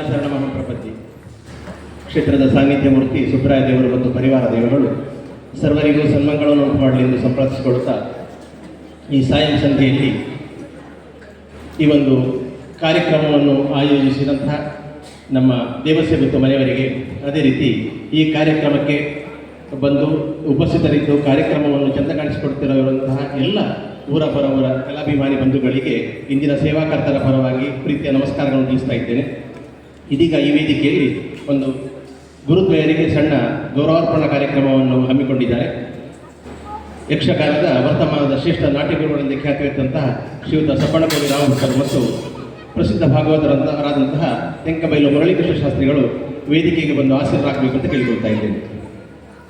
ಶರಣ ಮಹಾಪ್ರಪಂಚಿ ಕ್ಷೇತ್ರದ ಸಾನ್ನಿಧ್ಯ ಮೂರ್ತಿ ಸುಬ್ರಾಯ ದೇವರು ಮತ್ತು ಪರಿವಾರ ದೇವರುಗಳು ಸರ್ವರಿಗೂ ಸನ್ಮಂಗಳವನ್ನು ಉಂಟು ಮಾಡಲಿ ಎಂದು ಸಂಪ್ರಾರ್ಥಿಸಿಕೊಳ್ಳುತ್ತಾ ಈ ಸಾಯಂ ಸಂಧ್ಯೆಯಲ್ಲಿ ಈ ಒಂದು ಕಾರ್ಯಕ್ರಮವನ್ನು ಆಯೋಜಿಸಿದಂತಹ ನಮ್ಮ ದೇವಸೆ ಮತ್ತು ಮನೆಯವರಿಗೆ, ಅದೇ ರೀತಿ ಈ ಕಾರ್ಯಕ್ರಮಕ್ಕೆ ಬಂದು ಉಪಸ್ಥಿತರಿದ್ದು ಕಾರ್ಯಕ್ರಮವನ್ನು ಚಂದ ಕಾಣಿಸಿಕೊಡ್ತಿರುವಂತಹ ಎಲ್ಲ ಊರ ಪರವರ ಕಲಾಭಿಮಾನಿ ಬಂಧುಗಳಿಗೆ ಇಂದಿನ ಸೇವಾಕರ್ತರ ಪರವಾಗಿ ಪ್ರೀತಿಯ ನಮಸ್ಕಾರಗಳನ್ನು ತಿಳಿಸ್ತಾ ಇದ್ದೇನೆ. ಇದೀಗ ಈ ವೇದಿಕೆಯಲ್ಲಿ ಒಂದು ಗುರುದ್ವಯರಿಗೆ ಸಣ್ಣ ಗೌರವಾರ್ಪಣಾ ಕಾರ್ಯಕ್ರಮವನ್ನು ಹಮ್ಮಿಕೊಂಡಿದ್ದಾರೆ. ಯಕ್ಷಗಾನದ ವರ್ತಮಾನದ ಶ್ರೇಷ್ಠ ನಾಟ್ಯಗುರುಗಳಿಂದ ಖ್ಯಾತಿಯಾದಂತಹ ಶ್ರೀಯುತ ಸಪ್ಪಣಕೋಡಿ ರಾಮಭಟ್ಟರು ಮತ್ತು ಪ್ರಸಿದ್ಧ ಭಾಗವತರಾದಂತಹ ತೆಂಕಬೈಲು ಮುರಳೀಕೃಷ್ಣ ಶಾಸ್ತ್ರಿಗಳು ವೇದಿಕೆಗೆ ಬಂದು ಆಸೀನರಾಗಬೇಕು ಅಂತ ಕೇಳಿಕೊಳ್ತಾ ಇದ್ದೇನೆ.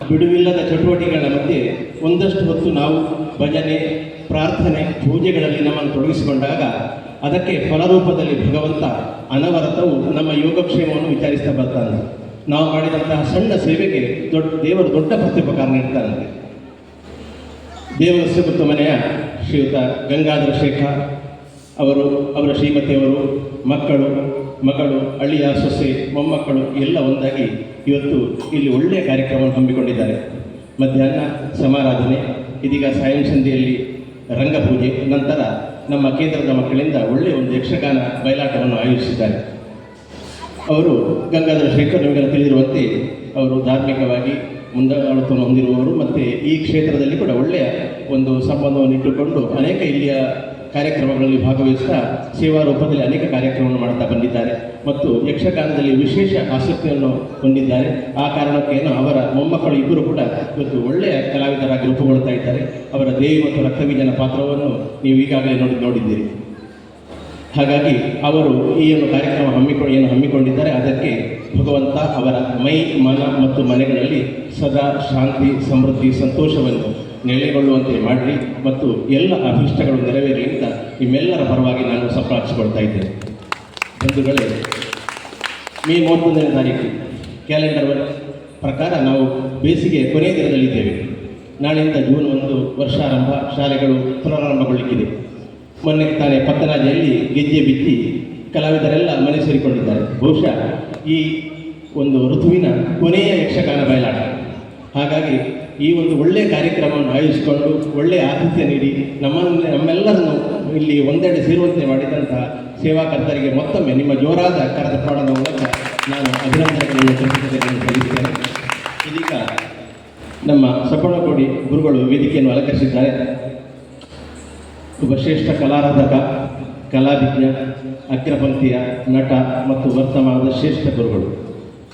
ಬಿಡುವಿಲ್ಲದ ಚಟುವಟಿಕೆಗಳ ಮಧ್ಯೆ ಒಂದಷ್ಟು ಹೊತ್ತು ನಾವು ಭಜನೆ, ಪ್ರಾರ್ಥನೆ, ಪೂಜೆಗಳಲ್ಲಿ ನಮ್ಮನ್ನು ತೊಡಗಿಸಿಕೊಂಡಾಗ ಅದಕ್ಕೆ ಫಲರೂಪದಲ್ಲಿ ಭಗವಂತ ಅನವರತವು ನಮ್ಮ ಯೋಗಕ್ಷೇಮವನ್ನು ವಿಚಾರಿಸ್ತಾ ಬರ್ತಾನೆ. ನಾವು ಮಾಡಿದಂತಹ ಸಣ್ಣ ಸೇವೆಗೆ ದೇವರು ದೊಡ್ಡ ಪ್ರತ್ಯುಪಕಾರ ನೀಡ್ತಾರಂತೆ. ದೇವರಸ್ಯ ಮತ್ತು ಮನೆಯ ಶ್ರೀಯುತ ಗಂಗಾಧರ ಶೇಖರ್ ಅವರು, ಅವರ ಶ್ರೀಮತಿಯವರು, ಮಗಳು, ಅಳಿಯ, ಸೊಸೆ, ಮೊಮ್ಮಕ್ಕಳು ಎಲ್ಲ ಒಂದಾಗಿ ಇವತ್ತು ಇಲ್ಲಿ ಒಳ್ಳೆಯ ಕಾರ್ಯಕ್ರಮವನ್ನು ಹಮ್ಮಿಕೊಂಡಿದ್ದಾರೆ. ಮಧ್ಯಾಹ್ನ ಸಮಾರಾಧನೆ, ಇದೀಗ ಸಾಯಂ ಸಂಧ್ಯೆಯಲ್ಲಿ ರಂಗಪೂಜೆ, ನಂತರ ನಮ್ಮ ಕೇಂದ್ರದ ಮಕ್ಕಳಿಂದ ಒಳ್ಳೆಯ ಒಂದು ಯಕ್ಷಗಾನ ಬಯಲಾಟವನ್ನು ಆಯೋಜಿಸಿದ್ದಾರೆ. ಅವರು ಗಂಗಾಧರ ಶೇಖರ್ ನಿಮಗೆಲ್ಲ ತಿಳಿದಿರುವಂತೆ ಅವರು ಧಾರ್ಮಿಕವಾಗಿ ಮುಂದಾಳತ್ವವನ್ನು ಹೊಂದಿರುವವರು ಮತ್ತು ಈ ಕ್ಷೇತ್ರದಲ್ಲಿ ಕೂಡ ಒಳ್ಳೆಯ ಒಂದು ಸಂಬಂಧವನ್ನು ಇಟ್ಟುಕೊಂಡು ಅನೇಕ ಇಲ್ಲಿಯ ಕಾರ್ಯಕ್ರಮಗಳಲ್ಲಿ ಭಾಗವಹಿಸ್ತಾ ಸೇವಾ ರೂಪದಲ್ಲಿ ಅನೇಕ ಕಾರ್ಯಕ್ರಮವನ್ನು ಮಾಡ್ತಾ ಬಂದಿದ್ದಾರೆ ಮತ್ತು ಯಕ್ಷಗಾನದಲ್ಲಿ ವಿಶೇಷ ಆಸಕ್ತಿಯನ್ನು ಹೊಂದಿದ್ದಾರೆ. ಆ ಕಾರಣಕ್ಕೇನು ಅವರ ಮೊಮ್ಮಕ್ಕಳು ಇಬ್ಬರು ಕೂಡ ಇವತ್ತು ಒಳ್ಳೆಯ ಕಲಾವಿದರಾಗಿ ರೂಪುಗೊಳ್ತಾ ಇದ್ದಾರೆ. ಅವರ ದೇವಿ ಮತ್ತು ರಕ್ತಬೀಜನ ಪಾತ್ರವನ್ನು ನೀವು ಈಗಾಗಲೇ ನೋಡಿದ್ದೀರಿ. ಹಾಗಾಗಿ ಅವರು ಈ ಒಂದು ಕಾರ್ಯಕ್ರಮ ಹಮ್ಮಿಕೊಂಡಿದ್ದಾರೆ. ಅದಕ್ಕೆ ಭಗವಂತ ಅವರ ಮೈ, ಮನ ಮತ್ತು ಮನೆಗಳಲ್ಲಿ ಸದಾ ಶಾಂತಿ, ಸಮೃದ್ಧಿ, ಸಂತೋಷವನ್ನು ನೆಲೆಗೊಳ್ಳುವಂತೆ ಮಾಡಲಿ ಮತ್ತು ಎಲ್ಲ ಅಭಿಷ್ಟಗಳು ನೆರವೇರಲಿ ಅಂತ ನಿಮ್ಮೆಲ್ಲರ ಪರವಾಗಿ ನಾನು ಸಂಪ್ರಾರ್ಥಿಸಿಕೊಳ್ತಾ ಇದ್ದೇನೆ. ಬಂಧುಗಳೇ, ಮೇ 31ನೇ ತಾರೀಕು ಕ್ಯಾಲೆಂಡರ್ ಪ್ರಕಾರ ನಾವು ಬೇಸಿಗೆ ಕೊನೆಯ ದಿನದಲ್ಲಿದ್ದೇವೆ. ನಾಳೆಯಿಂದ ಜೂನ್ 1 ವರ್ಷಾರಂಭ, ಶಾಲೆಗಳು ಪುನರಾರಂಭಗೊಳ್ಳಿಕ್ಕಿದೆ. ಮೊನ್ನೆ ತಾನೇ ಪತ್ತನಾಜೆಯಲ್ಲಿ ಗೆಜ್ಜೆ ಬಿತ್ತಿ ಕಲಾವಿದರೆಲ್ಲ ಮನೆ ಸೇರಿಕೊಂಡಿದ್ದಾರೆ. ಬಹುಶಃ ಈ ಒಂದು ಋತುವಿನ ಕೊನೆಯ ಯಕ್ಷಗಾನ ಬಯಲಾಟ. ಹಾಗಾಗಿ ಈ ಒಂದು ಒಳ್ಳೆಯ ಕಾರ್ಯಕ್ರಮವನ್ನು ಆಯೋಜಿಸಿಕೊಂಡು ಒಳ್ಳೆಯ ಆತಿಥ್ಯ ನೀಡಿ ನಮ್ಮೆಲ್ಲರನ್ನು ಇಲ್ಲಿ ಒಂದೆಡೆ ಸೇರುವಂತೆ ಮಾಡಿದಂತಹ ಸೇವಾಕರ್ತರಿಗೆ ಮತ್ತೊಮ್ಮೆ ನಿಮ್ಮ ಜೋರಾದ ಕರತಾಡದ ಮೂಲಕ ನಾನು ಅಭಿನಂದನೆಗಳನ್ನು ಸಲ್ಲಿಸುತ್ತೇನೆ. ಇದೀಗ ನಮ್ಮ ಸಪ್ಪಣಕೋಡಿ ಗುರುಗಳು ವೇದಿಕೆಯನ್ನು ಅಲಂಕರಿಸಿದ್ದಾರೆ. ಒಬ್ಬ ಶ್ರೇಷ್ಠ ಕಲಾರಾಧಕ, ಕಲಾವಿಜ್ಞ, ಅಗ್ರಪಂಕ್ತಿಯ ನಟ ಮತ್ತು ವರ್ತಮಾನದ ಶ್ರೇಷ್ಠ ಗುರುಗಳು.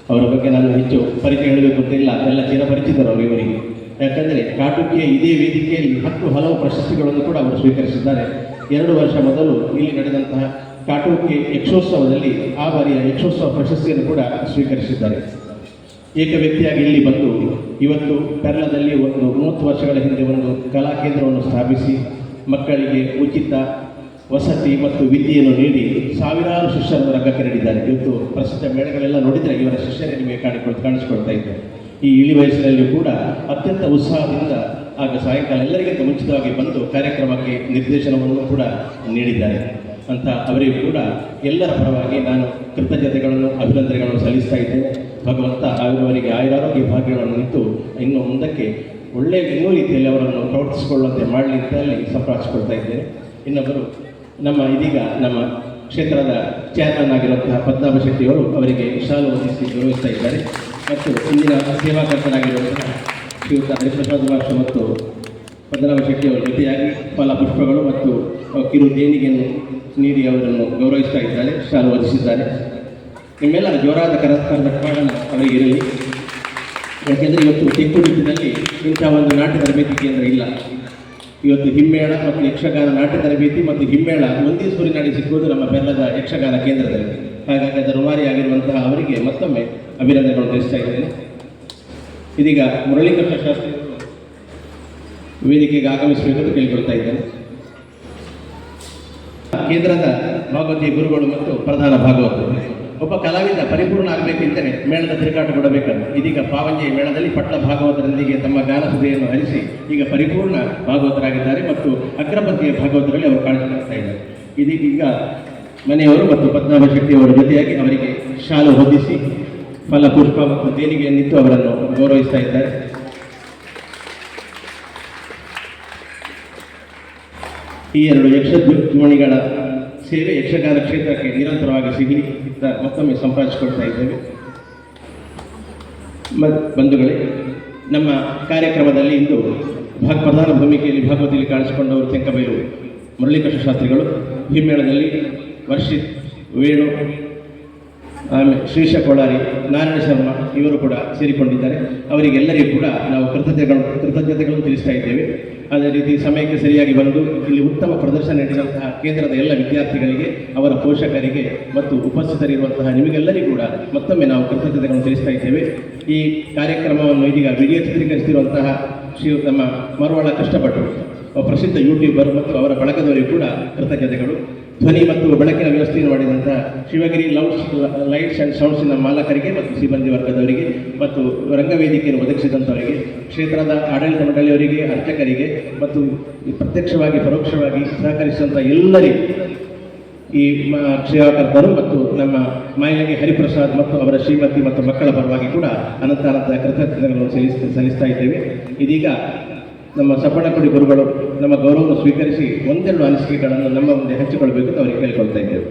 ಅವರ ಬಗ್ಗೆ ನಾನು ಹೆಚ್ಚು ಪರಿಚಯ ಹೇಳಬೇಕು ಅಂತಿಲ್ಲ, ಎಲ್ಲ ಚಿರಪರಿಚಿತರು ಅವರು ಇವರಿಗೆ. ಯಾಕಂದರೆ ಕಾಟುಕಿಯ ಇದೇ ವೇದಿಕೆಯಲ್ಲಿ ಹಲವು ಪ್ರಶಸ್ತಿಗಳನ್ನು ಕೂಡ ಅವರು ಸ್ವೀಕರಿಸಿದ್ದಾರೆ. 2 ವರ್ಷ ಮೊದಲು ಇಲ್ಲಿ ನಡೆದಂತಹ ಕಾಟುಕಿ ಯಕ್ಷೋತ್ಸವದಲ್ಲಿ ಆ ಬಾರಿಯ ಯಕ್ಷೋತ್ಸವ ಪ್ರಶಸ್ತಿಯನ್ನು ಕೂಡ ಸ್ವೀಕರಿಸಿದ್ದಾರೆ. ಏಕ ವ್ಯಕ್ತಿಯಾಗಿ ಇಲ್ಲಿ ಬಂದು ಇವತ್ತು ಪೆರ್ಲದಲ್ಲಿ ಒಂದು 30 ವರ್ಷಗಳ ಹಿಂದೆ ಒಂದು ಕಲಾ ಕೇಂದ್ರವನ್ನು ಸ್ಥಾಪಿಸಿ ಮಕ್ಕಳಿಗೆ ಉಚಿತ ವಸತಿ ಮತ್ತು ವಿದ್ಯೆಯನ್ನು ನೀಡಿ ಸಾವಿರಾರು ಶಿಷ್ಯರನ್ನು ರಂಗಕ್ಕೆ ನೀಡಿದ್ದಾರೆ. ಇವತ್ತು ಪ್ರಸಿದ್ಧ ಮೇಳಗಳೆಲ್ಲ ನೋಡಿದರೆ ಇವರ ಶಿಷ್ಯರೇ ನಿಮಗೆ ಕಾಣಿಸಿಕೊಳ್ತಾ ಇದ್ದಾರೆ. ಈ ಇಳಿ ವಯಸ್ಸಿನಲ್ಲಿಯೂ ಕೂಡ ಅತ್ಯಂತ ಉತ್ಸಾಹದಿಂದ ಆಗ ಸಾಯಂಕಾಲ ಎಲ್ಲರಿಗಿಂತ ಮುಂಚಿತವಾಗಿ ಬಂದು ಕಾರ್ಯಕ್ರಮಕ್ಕೆ ನಿರ್ದೇಶನವನ್ನು ಕೂಡ ನೀಡಿದ್ದಾರೆ ಅಂತ ಅವರಿಗೂ ಕೂಡ ಎಲ್ಲರ ಪರವಾಗಿ ನಾನು ಕೃತಜ್ಞತೆಗಳನ್ನು, ಅಭಿನಂದನೆಗಳನ್ನು ಸಲ್ಲಿಸ್ತಾ ಇದ್ದೇನೆ. ಭಗವಂತ ಅವರಿಗೆ ಆಯುರಾರೋಗ್ಯ ಭಾಗ್ಯಗಳನ್ನು ನಿಂತು ಇನ್ನು ಮುಂದಕ್ಕೆ ಇನ್ನೂ ರೀತಿಯಲ್ಲಿ ಅವರನ್ನು ಪ್ರವರ್ತಿಸಿಕೊಳ್ಳುವಂತೆ ಮಾಡಲಿ ಅಂತ ಸಂಪ್ರಾರ್ಥಿಸಿಕೊಳ್ತಾ ಇದ್ದೇನೆ. ಇನ್ನೊಬ್ಬರು ಇದೀಗ ನಮ್ಮ ಕ್ಷೇತ್ರದ ಚೇರ್ಮನ್ ಆಗಿರುವಂತಹ ಪದ್ಮನಾಭ ಶೆಟ್ಟಿಯವರು ಅವರಿಗೆ ಶಾಲು ಹೊದಿಸಿ ಗೌರವಿಸ್ತಾ ಇದ್ದಾರೆ ಮತ್ತು ಇಂದಿನ ಸೇವಾಕರ್ತರಾಗಿರುವಂತಹ ಶ್ರೀಯುತ ಹರಿಪ್ರಸಾದ್ ಭಾಷ ಮತ್ತು ಪದ್ಮನಾಭ ಶೆಟ್ಟಿಯವರ ಜೊತೆಯಾಗಿ ಫಲಪುಷ್ಪಗಳು ಮತ್ತು ಕಿರು ದೇಣಿಗೆಯನ್ನು ನೀಡಿ ಅವರನ್ನು ಗೌರವಿಸ್ತಾ ಇದ್ದಾರೆ, ಶಾಲು ಹೊದಿಸಿದ್ದಾರೆ. ನಿಮ್ಮೆಲ್ಲರ ಜೋರಾದ ಕರತಾಡನ ಅವರಿಗೆ ಇರಲಿ. ಯಾಕೆಂದರೆ ಇವತ್ತು ಚಿಕ್ಕುಡಿನಲ್ಲಿ ಇಂಥ ಒಂದು ನಾಟ್ಯ ತರಬೇತಿ ಕೇಂದ್ರ ಇಲ್ಲ. ಇವತ್ತು ಹಿಮ್ಮೇಳ ಮತ್ತು ಯಕ್ಷಗಾನ ನಾಟ್ಯ ತರಬೇತಿ ಮತ್ತು ಹಿಮ್ಮೇಳ ಒಂದೇ ಸೂರಿನಡಿ ಸಿಕ್ಕುವುದು ನಮ್ಮ ಬೆಲ್ಲದ ಯಕ್ಷಗಾನ ಕೇಂದ್ರದಲ್ಲಿ. ಹಾಗಾಗಿ ಅದರ ರೂವಾರಿಯಾಗಿರುವಂತಹ ಅವರಿಗೆ ಮತ್ತೊಮ್ಮೆ ಅಭಿನಂದನೆಗಳನ್ನು ತಿಳಿಸ್ತಾ ಇದ್ದೇನೆ. ಇದೀಗ ಮುರಳೀಕೃಷ್ಣ ಶಾಸ್ತ್ರಿಗಳು ವೇದಿಕೆಗೆ ಆಗಮಿಸಬೇಕೆಂದು ಕೇಳಿಕೊಳ್ತಾ ಇದ್ದೇನೆ. ಕೇಂದ್ರದ ಭಾಗವತಿ ಗುರುಗಳು ಮತ್ತು ಪ್ರಧಾನ ಭಾಗವತರು. ಒಬ್ಬ ಕಲಾವಿದ ಪರಿಪೂರ್ಣ ಆಗಬೇಕೆಂದರೆ ಮೇಳದ ತಿರುಗಾಟ ಕೊಡಬೇಕಂತ ಇದೀಗ ಪಾವಂಜೆ ಮೇಳದಲ್ಲಿ ಪಟ್ಲ ಭಾಗವತರೊಂದಿಗೆ ತಮ್ಮ ಗಾನಸುದೆಯನ್ನು ಹರಿಸಿ ಈಗ ಪರಿಪೂರ್ಣ ಭಾಗವತರಾಗಿದ್ದಾರೆ ಮತ್ತು ಅಗ್ರಪಂಥೀಯ ಭಾಗವತರಲ್ಲಿ ಅವರು ಕಾಣಿಸಿಕೊಳ್ತಾ ಇದ್ದಾರೆ. ಇದೀಗ ಮನೆಯವರು ಮತ್ತು ಪದ್ಮನಾಭ ಶೆಟ್ಟಿಯವರ ಜೊತೆಯಾಗಿ ಅವರಿಗೆ ಶಾಲು ಹೊದಿಸಿ ಫಲಪುಷ್ಪ ಮತ್ತು ದೇಣಿಗೆಯನ್ನಿತ್ತು ಅವರನ್ನು ಗೌರವಿಸ್ತಾ ಇದ್ದಾರೆ. ಈ ಎರಡು ಯಕ್ಷಧ್ವನಿಗಳ ಸೇವೆ ಯಕ್ಷಗಾನ ಕ್ಷೇತ್ರಕ್ಕೆ ನಿರಂತರವಾಗಿ ಸಿಗಲಿ ಅಂತ ಮತ್ತೊಮ್ಮೆ ಸಂಪಾದಿಸಿಕೊಳ್ತಾ ಇದ್ದೇವೆ. ಬಂಧುಗಳೇ, ನಮ್ಮ ಕಾರ್ಯಕ್ರಮದಲ್ಲಿ ಇಂದು ಪ್ರಧಾನ ಭೂಮಿಕೆಯಲ್ಲಿ ಭಾಗವತದಲ್ಲಿ ಕಾಣಿಸಿಕೊಂಡವರು ತೆಂಕಬೈಲು ಮುರಳೀಕೃಷ್ಣ ಶಾಸ್ತ್ರಿಗಳು, ಹಿಮ್ಮೇಳದಲ್ಲಿ ವರ್ಷಿತ್, ವೇಣು, ಆಮೇಲೆ ಶ್ರೀಶ ಕೋಳಾರಿ, ನಾರಾಯಣ ಶರ್ಮಾ ಇವರು ಕೂಡ ಸೇರಿಕೊಂಡಿದ್ದಾರೆ. ಅವರಿಗೆಲ್ಲರಿಗೂ ಕೂಡ ನಾವು ಕೃತಜ್ಞತೆಗಳನ್ನು ತಿಳಿಸ್ತಾ ಇದ್ದೇವೆ. ಅದೇ ರೀತಿ ಸಮಯಕ್ಕೆ ಸರಿಯಾಗಿ ಬಂದು ಇಲ್ಲಿ ಉತ್ತಮ ಪ್ರದರ್ಶನ ನೀಡಿದಂತಹ ಕೇಂದ್ರದ ಎಲ್ಲ ವಿದ್ಯಾರ್ಥಿಗಳಿಗೆ, ಅವರ ಪೋಷಕರಿಗೆ ಮತ್ತು ಉಪಸ್ಥಿತರಿರುವಂತಹ ನಿಮಗೆಲ್ಲರಿಗೂ ಕೂಡ ಮತ್ತೊಮ್ಮೆ ನಾವು ಕೃತಜ್ಞತೆಗಳನ್ನು ತಿಳಿಸ್ತಾ ಇದ್ದೇವೆ. ಈ ಕಾರ್ಯಕ್ರಮವನ್ನು ಇದೀಗ ವಿಡಿಯೋ ಚಿತ್ರೀಕರಿಸುತ್ತಿರುವಂತಹ ನಮ್ಮ ಮರವಾಳ ಕಷ್ಟಪಟ್ಟು ಪ್ರಸಿದ್ಧ ಯೂಟ್ಯೂಬರ್ ಮತ್ತು ಅವರ ಬಳಗದವರಿಗೂ ಕೂಡ ಕೃತಜ್ಞತೆಗಳು. ಧ್ವನಿ ಮತ್ತು ಬೆಳಕಿನ ವ್ಯವಸ್ಥೆಯನ್ನು ಮಾಡಿದಂತಹ ಶಿವಗಿರಿ ಲೈಟ್ಸ್ ಆ್ಯಂಡ್ ಸೌಂಡ್ಸಿನ ಮಾಲಕರಿಗೆ ಮತ್ತು ಸಿಬ್ಬಂದಿ ವರ್ಗದವರಿಗೆ ಮತ್ತು ರಂಗವೇದಿಕೆಯನ್ನು ಒದಗಿಸಿದಂಥವರಿಗೆ, ಕ್ಷೇತ್ರದ ಆಡಳಿತ ಮಂಡಳಿಯವರಿಗೆ, ಅರ್ಚಕರಿಗೆ ಮತ್ತು ಪ್ರತ್ಯಕ್ಷವಾಗಿ ಪರೋಕ್ಷವಾಗಿ ಸಹಕರಿಸಿದಂಥ ಎಲ್ಲರಿಗೂ ಈ ಸೇವಾಕರ್ತರು ಮತ್ತು ನಮ್ಮ ಮಾಯಲಗಿ ಹರಿಪ್ರಸಾದ್ ಮತ್ತು ಅವರ ಶ್ರೀಮತಿ ಮತ್ತು ಮಕ್ಕಳ ಪರವಾಗಿ ಕೂಡ ಅನಂತ ಕೃತಜ್ಞತೆಗಳನ್ನು ಸಲ್ಲಿಸ್ತಾ ಇದ್ದೇವೆ. ಇದೀಗ ನಮ್ಮ ಸಪ್ಪಣಕೊಡಿ ಗುರುಗಳು ನಮ್ಮ ಗೌರವವನ್ನು ಸ್ವೀಕರಿಸಿ ಒಂದೆರಡು ಅನಿಸಿಕೆಗಳನ್ನು ನಮ್ಮ ಮುಂದೆ ಹಂಚಿಕೊಳ್ಬೇಕು ಅಂತ ಅವರಿಗೆ ಕೇಳಿಕೊಳ್ತಾ ಇದ್ದೇವೆ.